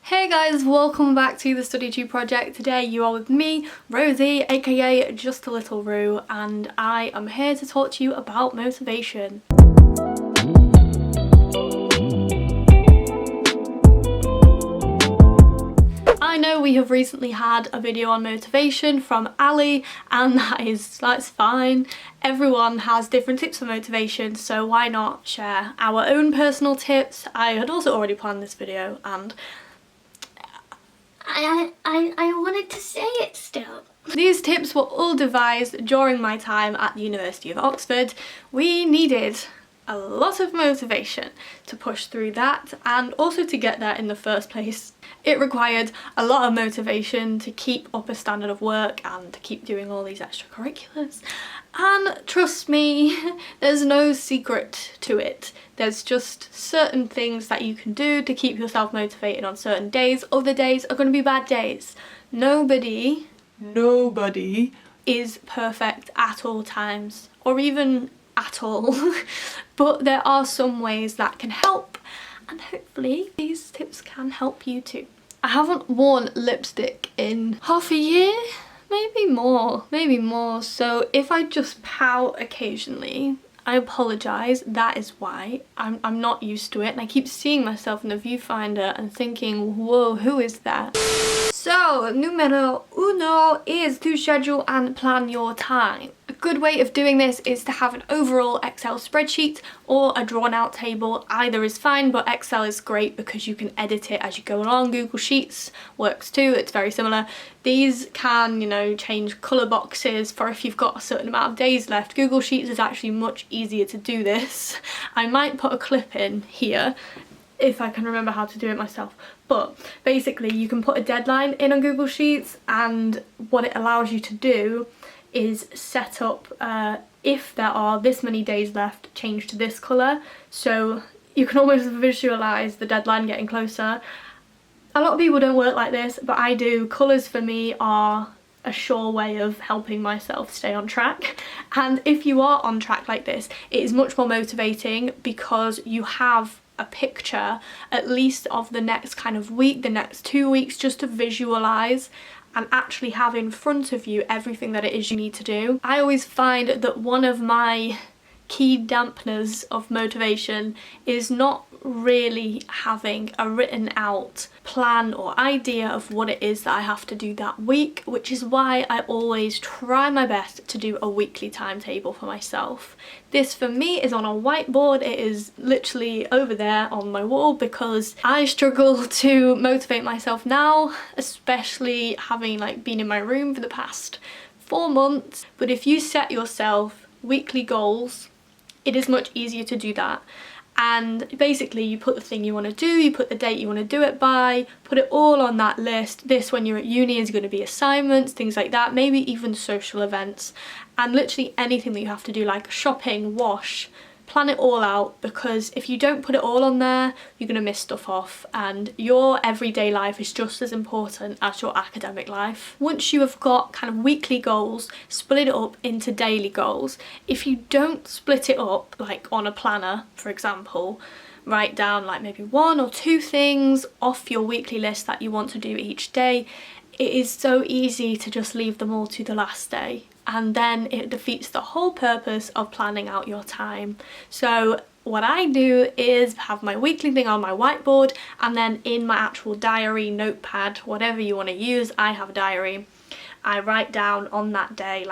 Hey guys, welcome back to the Study 2 project. Today you are with me, Rosie, aka Just a Little Roo, and I am here to talk to you about motivation. I know we have recently had a video on motivation from Ali, and that's fine. Everyone has different tips for motivation, so why not share our own personal tips? I had also already planned this video and I wanted to say it still. These tips were all devised during my time at the University of Oxford. We needed a lot of motivation to push through that and also to get there in the first place. It required a lot of motivation to keep up a standard of work and to keep doing all these extracurriculars. And trust me, there's no secret to it. There's just certain things that you can do to keep yourself motivated on certain days. Other days are going to be bad days. Nobody is perfect at all times, or even at all. But there are some ways that can help, and hopefully these tips can help you too. I haven't worn lipstick in half a year. Maybe more, so if I just pout occasionally, I apologise, that is why. I'm not used to it, and I keep seeing myself in the viewfinder and thinking, whoa, who is that? So, numero uno is to schedule and plan your time. A good way of doing this is to have an overall Excel spreadsheet or a drawn out table. Either is fine, but Excel is great because you can edit it as you go along. Google Sheets works too, it's very similar. These can, change colour boxes for if you've got a certain amount of days left. Google Sheets is actually much easier to do this. I might put a clip in here if I can remember how to do it myself. But basically you can put a deadline in on Google Sheets, and what it allows you to do is set up if there are this many days left, change to this colour. So you can almost visualise the deadline getting closer. A lot of people don't work like this, but I do. Colours for me are a sure way of helping myself stay on track. And if you are on track like this, it is much more motivating because you have a picture at least of the next kind of week, the next 2 weeks, just to visualise and actually have in front of you everything that it is you need to do. I always find that one of my key dampeners of motivation is not really having a written out plan or idea of what it is that I have to do that week, which is why I always try my best to do a weekly timetable for myself. This for me is on a whiteboard. It is literally over there on my wall because I struggle to motivate myself now, especially having been in my room for the past 4 months. But if you set yourself weekly goals, it is much easier to do that. And basically you put the thing you want to do, you put the date you want to do it by, put it all on that list. This, when you're at uni, is going to be assignments, things like that, maybe even social events, and literally anything that you have to do, like shopping, wash. Plan it all out, because if you don't put it all on there, you're going to miss stuff off, and your everyday life is just as important as your academic life. Once you have got kind of weekly goals, split it up into daily goals. If you don't split it up, like on a planner, for example, write down maybe 1 or 2 things off your weekly list that you want to do each day. It is so easy to just leave them all to the last day, and then it defeats the whole purpose of planning out your time. So what I do is have my weekly thing on my whiteboard, and then in my actual diary, notepad, whatever you want to use, I have a diary. I write down on that day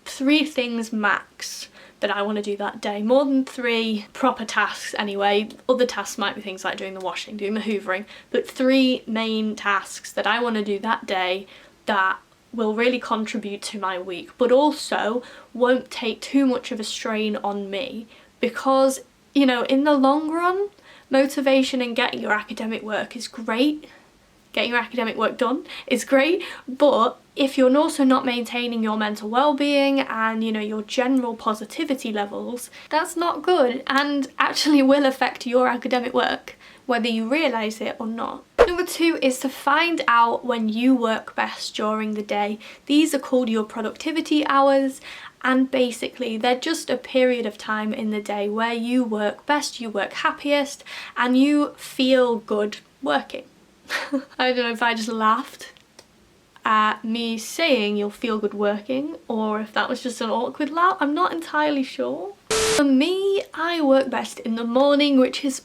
3 things max that I want to do that day. More than 3 proper tasks anyway. Other tasks might be things like doing the washing, doing the hoovering, but 3 main tasks that I want to do that day that will really contribute to my week, but also won't take too much of a strain on me, because in the long run, motivation and getting your academic work is great. Getting your academic work done is great, but if you're also not maintaining your mental well-being and your general positivity levels, that's not good and actually will affect your academic work, whether you realise it or not. Number 2 is to find out when you work best during the day. These are called your productivity hours, and basically they're just a period of time in the day where you work best, you work happiest, and you feel good working. I don't know if I just laughed at me saying you'll feel good working, or if that was just an awkward laugh. I'm not entirely sure. For me, I work best in the morning, which is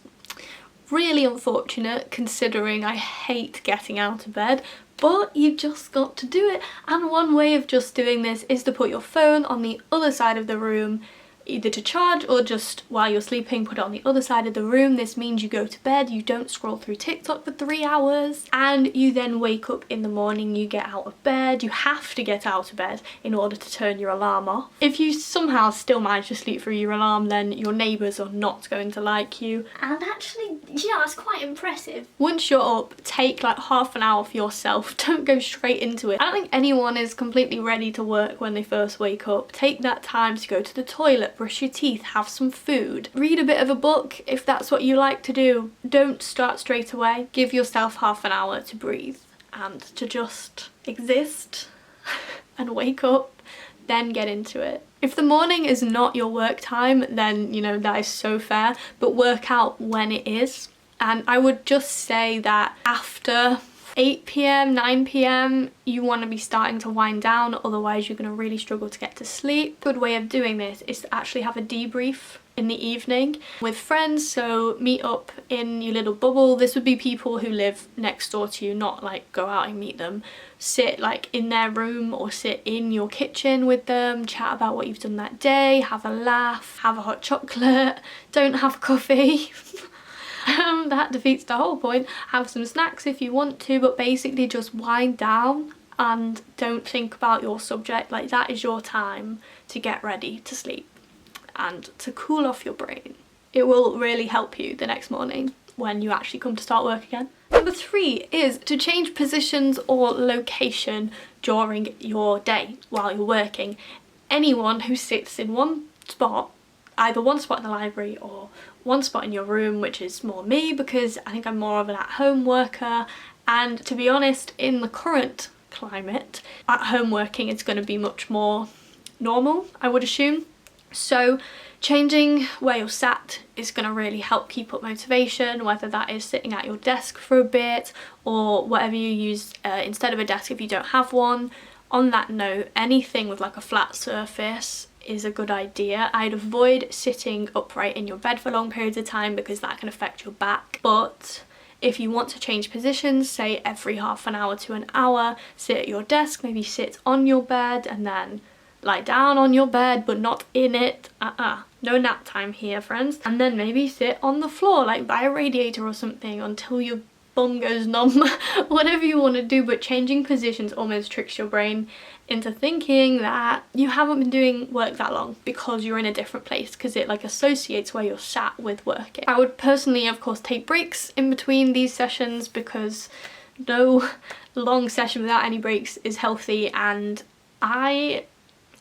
really unfortunate considering I hate getting out of bed, but you've just got to do it. And one way of just doing this is to put your phone on the other side of the room, either to charge or just while you're sleeping, put it on the other side of the room. This means you go to bed, you don't scroll through TikTok for 3 hours, and you then wake up in the morning, you get out of bed. You have to get out of bed in order to turn your alarm off. If you somehow still manage to sleep through your alarm, then your neighbours are not going to like you. And actually, yeah, that's quite impressive. Once you're up, take like half an hour for yourself. Don't go straight into it. I don't think anyone is completely ready to work when they first wake up. Take that time to go to the toilet, brush your teeth, have some food, read a bit of a book if that's what you like to do. Don't start straight away. Give yourself half an hour to breathe and to just exist and wake up, then get into it. If the morning is not your work time, then you know that is so fair, but work out when it is. And I would just say that after 8 p.m, 9 p.m, you want to be starting to wind down, otherwise you're going to really struggle to get to sleep. Good way of doing this is to actually have a debrief in the evening with friends. So meet up in your little bubble. This would be people who live next door to you, not like go out and meet them. Sit like in their room or sit in your kitchen with them, chat about what you've done that day, have a laugh, have a hot chocolate, don't have coffee. That defeats the whole point. Have some snacks if you want to, but basically just wind down and don't think about your subject. Like, that is your time to get ready to sleep and to cool off your brain. It will really help you the next morning when you actually come to start work again. Number 3 is to change positions or location during your day while you're working. Anyone who sits in one spot, either one spot in the library or one spot in your room, which is more me because I think I'm more of an at-home worker, and to be honest, in the current climate, at-home working is going to be much more normal, I would assume. So changing where you're sat is going to really help keep up motivation, whether that is sitting at your desk for a bit or whatever you use instead of a desk if you don't have one. On that note, anything with like a flat surface is a good idea. I'd avoid sitting upright in your bed for long periods of time because that can affect your back. But if you want to change positions, say every half an hour to an hour, sit at your desk, maybe sit on your bed and then lie down on your bed but not in it. No nap time here, friends. And then maybe sit on the floor like by a radiator or something until your bum goes numb. Whatever you want to do, but changing positions almost tricks your brain into thinking that you haven't been doing work that long because you're in a different place, because it like associates where you're sat with working. I would personally of course take breaks in between these sessions because no long session without any breaks is healthy, and I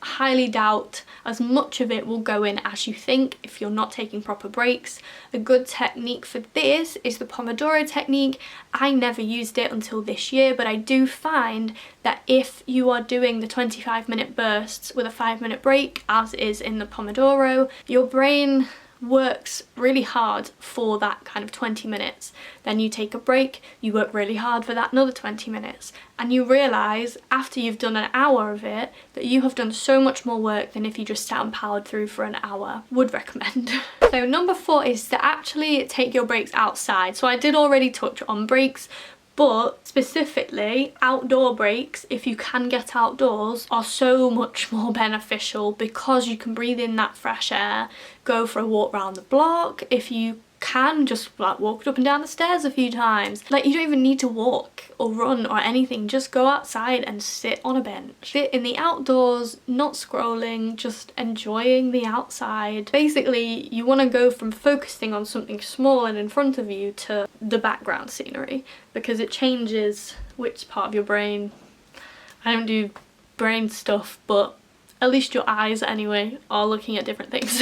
highly doubt as much of it will go in as you think if you're not taking proper breaks. A good technique for this is the Pomodoro technique. I never used it until this year, but I do find that if you are doing the 25-minute bursts with a 5-minute break, as is in the Pomodoro, your brain works really hard for that kind of 20 minutes. Then you take a break, you work really hard for that another 20 minutes, and you realise after you've done an hour of it that you have done so much more work than if you just sat and powered through for an hour. Would recommend. So number 4 is to actually take your breaks outside. So I did already touch on breaks, but specifically outdoor breaks, if you can get outdoors, are so much more beneficial because you can breathe in that fresh air, go for a walk around the block. If you can, just like walk up and down the stairs a few times. Like, you don't even need to walk or run or anything, just go outside and sit on a bench. Sit in the outdoors, not scrolling, just enjoying the outside. Basically, you want to go from focusing on something small and in front of you to the background scenery, because it changes which part of your brain. I don't do brain stuff, but at least your eyes anyway are looking at different things.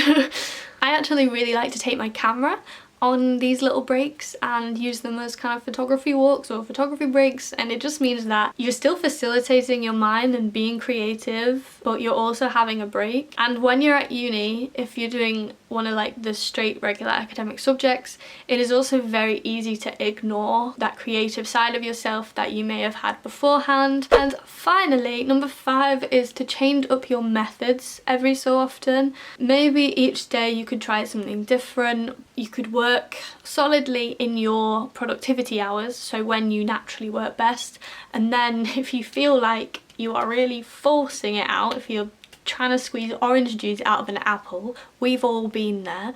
I actually really like to take my camera on these little breaks and use them as kind of photography walks or photography breaks, and it just means that you're still facilitating your mind and being creative, but you're also having a break. And when you're at uni, if you're doing one of like the straight regular academic subjects, it is also very easy to ignore that creative side of yourself that you may have had beforehand. And finally, number 5 is to change up your methods every so often. Maybe each day you could try something different. You could work solidly in your productivity hours, so when you naturally work best, and then if you feel like you are really forcing it out, if you're trying to squeeze orange juice out of an apple, we've all been there,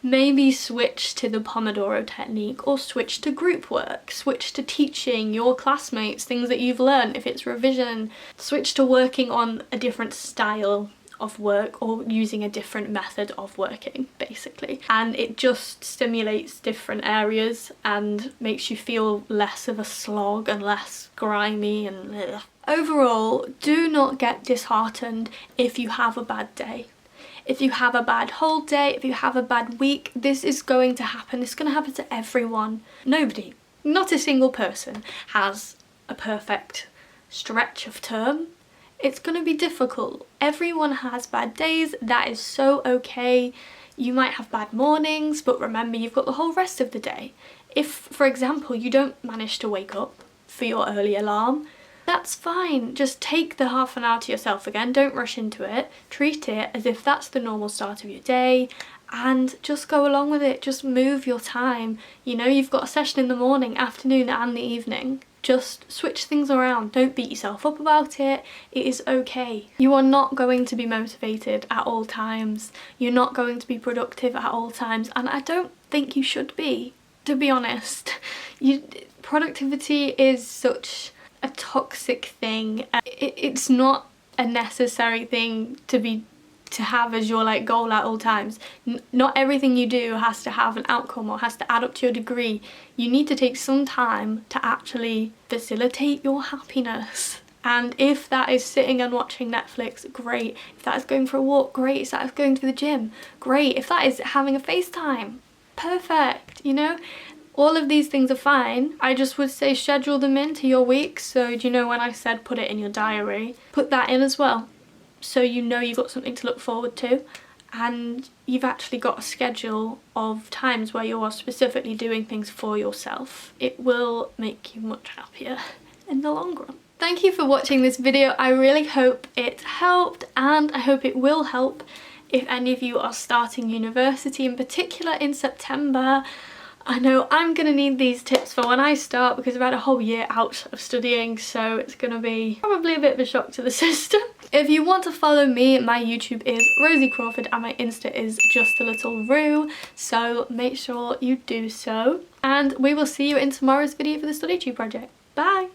maybe switch to the Pomodoro technique, or switch to group work, switch to teaching your classmates things that you've learned if it's revision, switch to working on a different style of work or using a different method of working, basically. And it just stimulates different areas and makes you feel less of a slog and less grimy and ugh. Overall, do not get disheartened if you have a bad day. If you have a bad whole day, if you have a bad week, this is going to happen. It's going to happen to everyone. Nobody, not a single person, has a perfect stretch of term. It's going to be difficult. Everyone has bad days. That is so okay. You might have bad mornings, but remember, you've got the whole rest of the day. If, for example, you don't manage to wake up for your early alarm, that's fine. Just take the half an hour to yourself again. Don't rush into it. Treat it as if that's the normal start of your day and just go along with it. Just move your time. You know, you've got a session in the morning, afternoon and the evening. Just switch things around. Don't beat yourself up about it. It is okay. You are not going to be motivated at all times. You're not going to be productive at all times, and I don't think you should be, to be honest. Productivity is such a toxic thing. It's not a necessary thing to have as your like goal at all times. Not everything you do has to have an outcome or has to add up to your degree. You need to take some time to actually facilitate your happiness. And if that is sitting and watching Netflix, great. If that is going for a walk, great. If that is going to the gym, great. If that is having a FaceTime, perfect, you know? All of these things are fine. I just would say schedule them into your week. So do you know when I said put it in your diary? Put that in as well. So you know you've got something to look forward to, and you've actually got a schedule of times where you are specifically doing things for yourself. It will make you much happier in the long run. Thank you for watching this video. I really hope it helped, and I hope it will help if any of you are starting university, in particular in September. I know I'm going to need these tips for when I start because I've had a whole year out of studying, so it's going to be probably a bit of a shock to the system. If you want to follow me, my YouTube is Rosie Crawford and my Insta is Just a Little Roo, so make sure you do so. And we will see you in tomorrow's video for the StudyTube project. Bye!